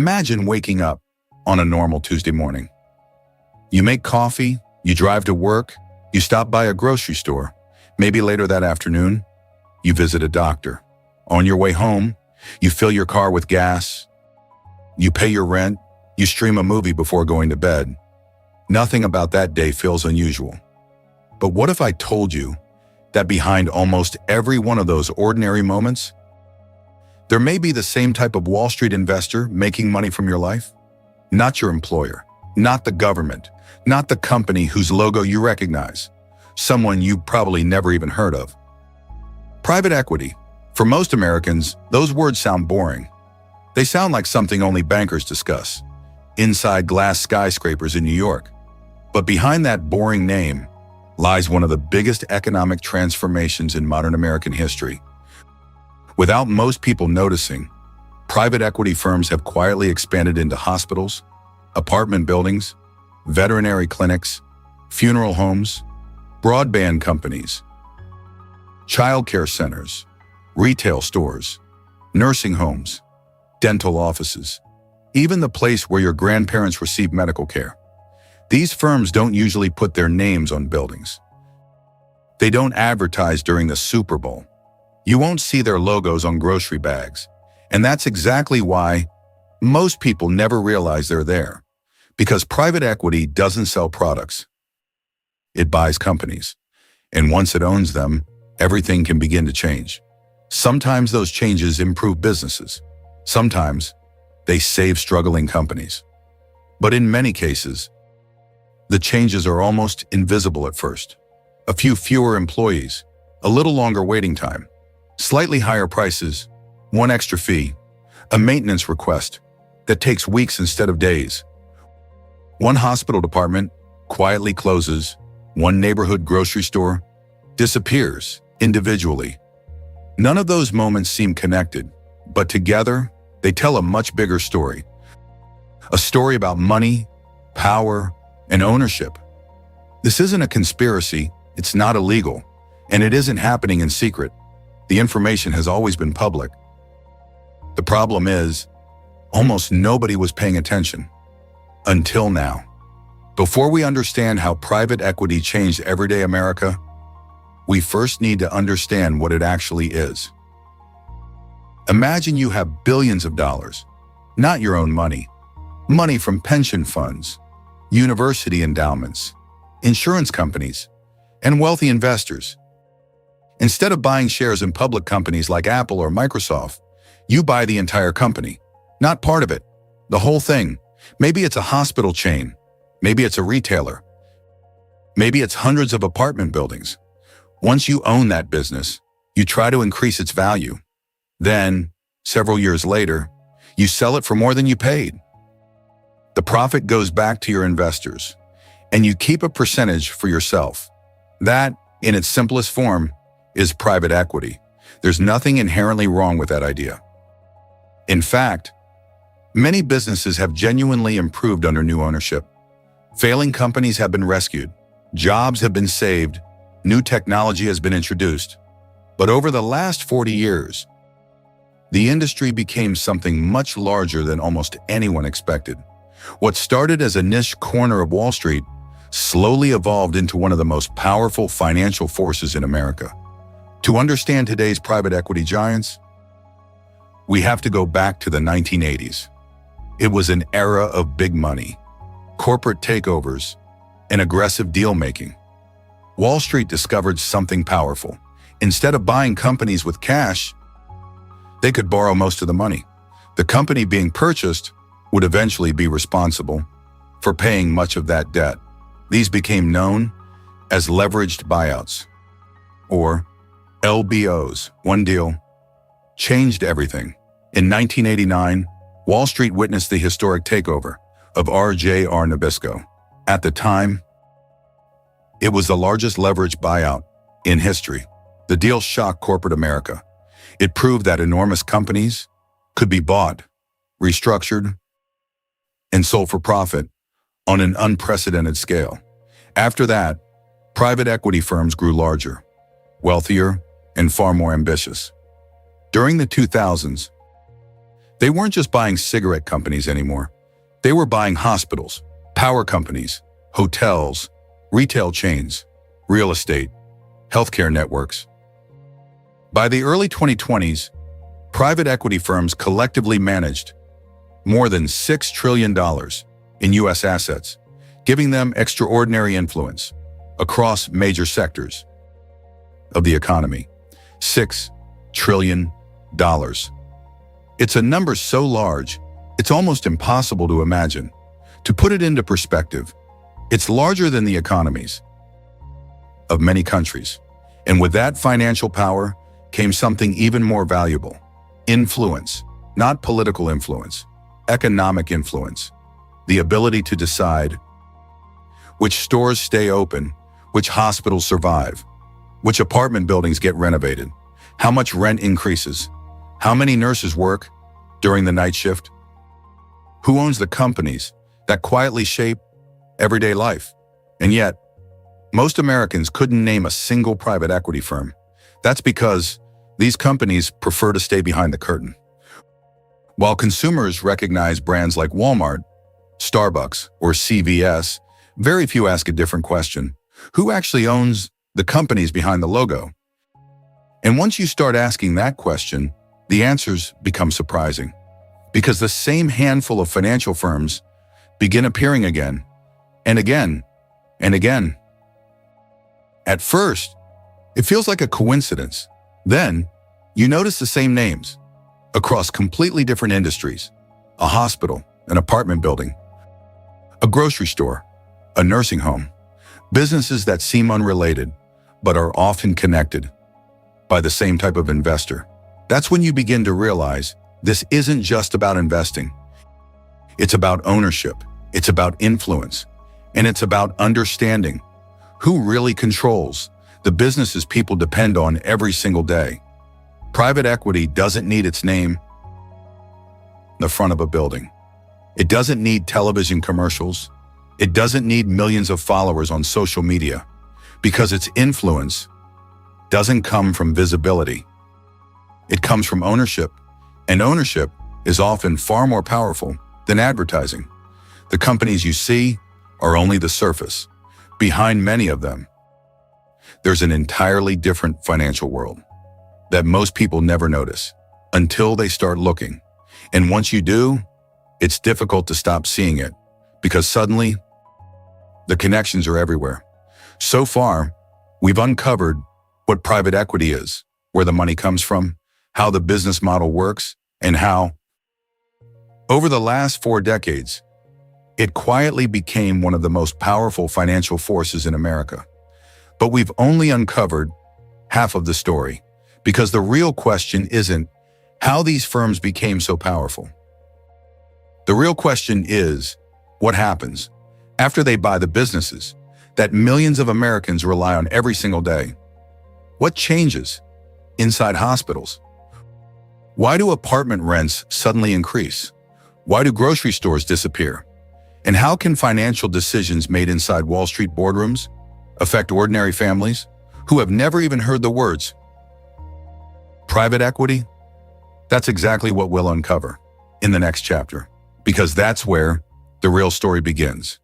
Imagine waking up on a normal Tuesday morning. You make coffee, you drive to work, you stop by a grocery store. Maybe later that afternoon, you visit a doctor. On your way home, you fill your car with gas, you pay your rent, you stream a movie before going to bed. Nothing about that day feels unusual. But what if I told you that behind almost every one of those ordinary moments, there may be the same type of Wall Street investor making money from your life? Not your employer, not the government, not the company whose logo you recognize, someone you probably never even heard of. Private equity. For most Americans, those words sound boring. They sound like something only bankers discuss, inside glass skyscrapers in New York. But behind that boring name lies one of the biggest economic transformations in modern American history. Without most people noticing, private equity firms have quietly expanded into hospitals, apartment buildings, veterinary clinics, funeral homes, broadband companies, childcare centers, retail stores, nursing homes, dental offices, even the place where your grandparents receive medical care. These firms don't usually put their names on buildings. They don't advertise during the Super Bowl. You won't see their logos on grocery bags. And that's exactly why most people never realize they're there. Because private equity doesn't sell products. It buys companies. And once it owns them, everything can begin to change. Sometimes those changes improve businesses. Sometimes they save struggling companies. But in many cases, the changes are almost invisible at first. A few fewer employees, a little longer waiting time, slightly higher prices, one extra fee, a maintenance request that takes weeks instead of days. One hospital department quietly closes, one neighborhood grocery store disappears individually. None of those moments seem connected, but together they tell a much bigger story. A story about money, power, and ownership. This isn't a conspiracy, it's not illegal, and it isn't happening in secret. The information has always been public. The problem is, almost nobody was paying attention. Until now. Before we understand how private equity changed everyday America, we first need to understand what it actually is. Imagine you have billions of dollars, not your own money, money from pension funds, university endowments, insurance companies, and wealthy investors. Instead of buying shares in public companies like Apple or Microsoft, you buy the entire company, not part of it, the whole thing. Maybe it's a hospital chain, maybe it's a retailer, maybe it's hundreds of apartment buildings. Once you own that business, you try to increase its value. Then, several years later, you sell it for more than you paid. The profit goes back to your investors, and you keep a percentage for yourself. That, in its simplest form, is private equity. There's nothing inherently wrong with that idea. In fact, many businesses have genuinely improved under new ownership. Failing companies have been rescued, jobs have been saved, new technology has been introduced. But over the last 40 years, the industry became something much larger than almost anyone expected. What started as a niche corner of Wall Street slowly evolved into one of the most powerful financial forces in America. To understand today's private equity giants, we have to go back to the 1980s. It was an era of big money, corporate takeovers, and aggressive deal-making. Wall Street discovered something powerful. Instead of buying companies with cash, they could borrow most of the money. The company being purchased would eventually be responsible for paying much of that debt. These became known as leveraged buyouts, or LBOs. One deal changed everything. In 1989, Wall Street witnessed the historic takeover of RJR Nabisco. At the time, it was the largest leveraged buyout in history. The deal shocked corporate America. It proved that enormous companies could be bought, restructured, and sold for profit on an unprecedented scale. After that, private equity firms grew larger, wealthier, and far more ambitious. During the 2000s, They weren't just buying cigarette companies anymore. They were buying hospitals, power companies, hotels, retail chains, real estate, healthcare networks. By the early 2020s, private equity firms collectively managed more than $6 trillion in U.S. assets, giving them extraordinary influence across major sectors of the economy. $6 trillion. It's a number so large, it's almost impossible to imagine. To put it into perspective, it's larger than the economies of many countries. And with that financial power came something even more valuable: influence. Not political influence, economic influence. The ability to decide which stores stay open, which hospitals survive, which apartment buildings get renovated, how much rent increases, how many nurses work during the night shift, who owns the companies that quietly shape everyday life. And yet, most Americans couldn't name a single private equity firm. That's because these companies prefer to stay behind the curtain. While consumers recognize brands like Walmart, Starbucks, or CVS, very few ask a different question: who actually owns the companies behind the logo? And once you start asking that question, the answers become surprising, because the same handful of financial firms begin appearing again and again and again. At first, it feels like a coincidence. Then, you notice the same names across completely different industries: a hospital, an apartment building, a grocery store, a nursing home. Businesses that seem unrelated, but are often connected by the same type of investor. That's when you begin to realize this isn't just about investing. It's about ownership, it's about influence, and it's about understanding who really controls the businesses people depend on every single day. Private equity doesn't need its name on the front of a building. It doesn't need television commercials. It doesn't need millions of followers on social media, because its influence doesn't come from visibility. It comes from ownership, and ownership is often far more powerful than advertising. The companies you see are only the surface. Behind many of them, there's an entirely different financial world that most people never notice until they start looking. And once you do, it's difficult to stop seeing it, because suddenly the connections are everywhere. So far, we've uncovered what private equity is, where the money comes from, how the business model works, and how, over the last 4 decades, it quietly became one of the most powerful financial forces in America. But we've only uncovered half of the story, because the real question isn't how these firms became so powerful. The real question is, what happens after they buy the businesses that millions of Americans rely on every single day? What changes inside hospitals? Why do apartment rents suddenly increase? Why do grocery stores disappear? And how can financial decisions made inside Wall Street boardrooms affect ordinary families who have never even heard the words private equity? That's exactly what we'll uncover in the next chapter, because that's where the real story begins.